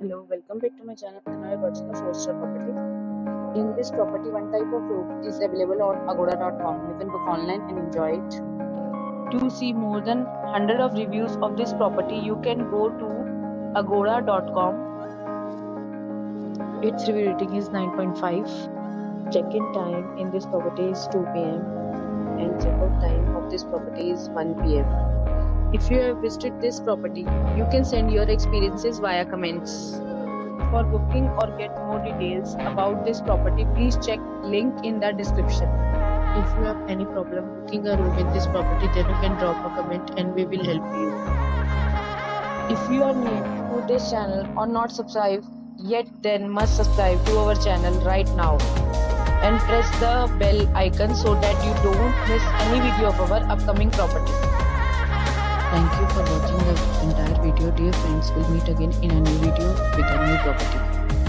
Hello, welcome back to my channel and I am watching a 4-star property. In this property, one type of room is available on agoda.com. You can book online and enjoy it. To see more than 100 of reviews of this property, you can go to agoda.com. Its review rating is 9.5. Check-in time in this property is 2 p.m. and check-out time of this property is 1 p.m. If you have visited this property, you can send your experiences via comments. For booking or get more details about this property, please check link in the description. If you have any problem booking a room in this property, then you can drop a comment and we will help you. If you are new to this channel or not subscribed yet, then must subscribe to our channel right now and press the bell icon so that you don't miss any video of our upcoming property. Thank you for watching the entire video. Dear friends, we'll meet again in a new video with a new property.